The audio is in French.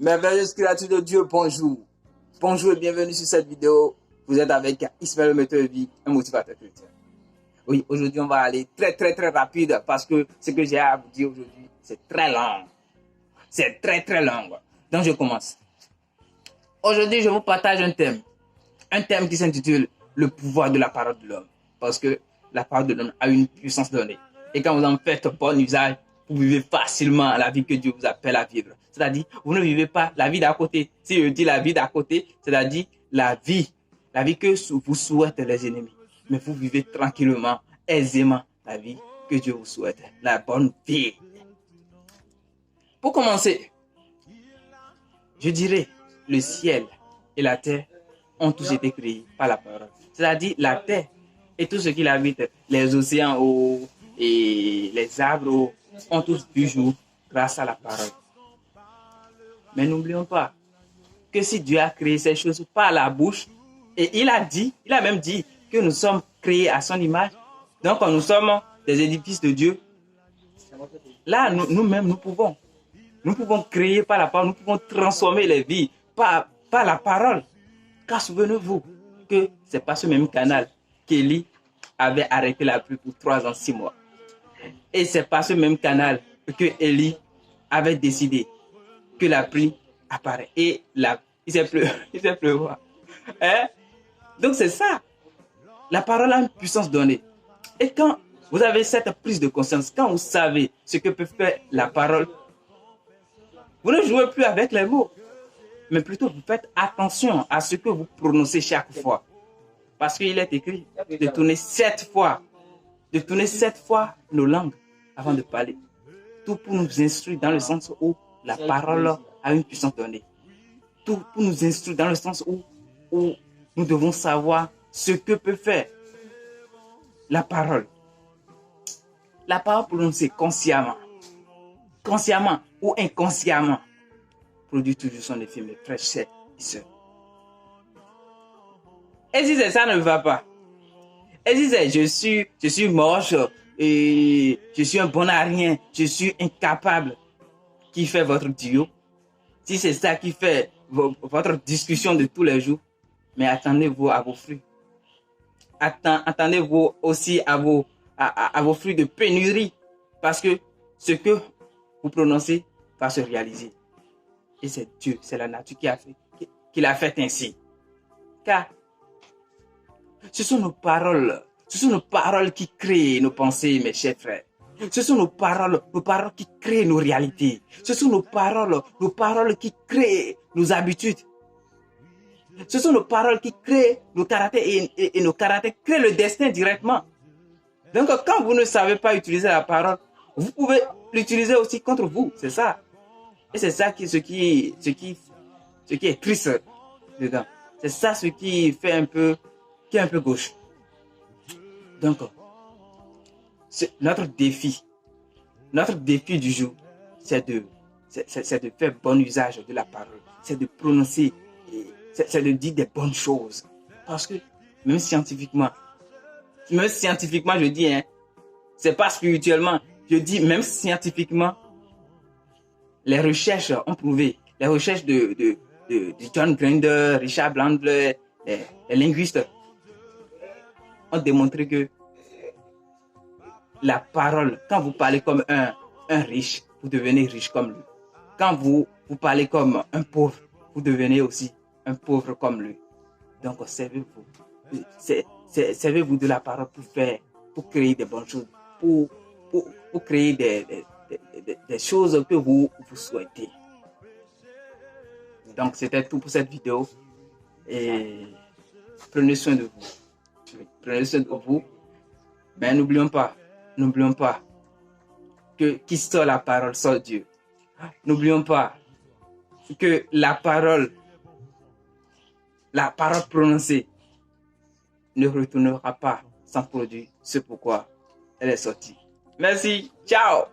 Merveilleuse créature de Dieu, bonjour. Bonjour et bienvenue sur cette vidéo. Vous êtes avec Ismaël le Maître de Vie, un motivateur chrétien. Oui, aujourd'hui on va aller très rapide parce que ce que j'ai à vous dire aujourd'hui, c'est très long. C'est très long. Donc je commence. Aujourd'hui, je vous partage un thème. Un thème qui s'intitule le pouvoir de la parole de l'homme. Parce que la parole de l'homme a une puissance donnée. Et quand vous en faites bon usage, vous vivez facilement la vie que Dieu vous appelle à vivre. C'est-à-dire, vous ne vivez pas la vie d'à côté. Si je dis la vie d'à côté, c'est-à-dire la vie que vous souhaitent les ennemis. Mais vous vivez tranquillement, aisément la vie que Dieu vous souhaite. La bonne vie. Pour commencer, je dirais, le ciel et la terre ont tous été créés par la parole. C'est-à-dire la terre et tout ce qui l'habite, les océans et les arbres ont tous vu jour grâce à la parole. Mais n'oublions pas que si Dieu a créé ces choses par la bouche, et il a même dit que nous sommes créés à son image, donc nous sommes des édifices de Dieu. Là, nous-mêmes, nous pouvons créer par la parole, nous pouvons transformer les vies par la parole. Car souvenez-vous que c'est pas ce même canal qu'Élie avait arrêté la pluie pour 3 ans, 6 mois. Et c'est pas ce même canal que Élie avait décidé que la pluie apparaît. Et il s'est pleuvoir. Hein? Donc c'est ça. La parole a une puissance donnée. Et quand vous avez cette prise de conscience, quand vous savez ce que peut faire la parole, vous ne jouez plus avec les mots. Mais plutôt vous faites attention à ce que vous prononcez chaque fois. Parce qu'il est écrit de tourner 7 fois nos langues avant de parler. Tout pour nous instruire dans le sens où la parole a une puissance donnée. Tout pour nous instruire dans le sens où nous devons savoir ce que peut faire la parole. La parole prononcée consciemment ou inconsciemment produit toujours son effet, mes frères et sœurs. Et si ça ne va pas, et si je suis moche et je suis un bon à rien, je suis incapable, qui fait votre duo, si c'est ça qui fait votre discussion de tous les jours, mais attendez-vous à vos fruits. Attendez-vous aussi à vos fruits de pénurie, parce que ce que vous prononcez va se réaliser. Et c'est Dieu, c'est la nature qui l'a fait ainsi. Car ce sont nos paroles qui créent nos pensées, mes chers frères. Ce sont nos paroles qui créent nos réalités. Ce sont nos paroles qui créent nos habitudes. Ce sont nos paroles qui créent nos caractères et nos caractères créent le destin directement. Donc quand vous ne savez pas utiliser la parole, vous pouvez l'utiliser aussi contre vous, c'est ça. Et c'est ça ce qui est triste dedans. C'est ça ce qui fait qui est un peu gauche. Donc, notre défi du jour, c'est de faire bon usage de la parole. C'est de prononcer, c'est de dire des bonnes choses. Parce que même scientifiquement, je dis, hein, c'est pas spirituellement, je dis même scientifiquement, les recherches ont prouvé, les recherches de John Grinder, Richard Bandler, les linguistes ont démontré que la parole, quand vous parlez comme un riche, vous devenez riche comme lui. Quand vous parlez comme un pauvre, vous devenez aussi un pauvre comme lui. Donc servez-vous de la parole pour créer des bonnes choses, pour créer des choses que vous souhaitez. Donc c'était tout pour cette vidéo et prenez soin de vous. Prenez soin de vous. Mais n'oublions pas que qui sort la parole sort Dieu. N'oublions pas que la parole prononcée ne retournera pas sans produire ce pourquoi elle est sortie. Merci, ciao.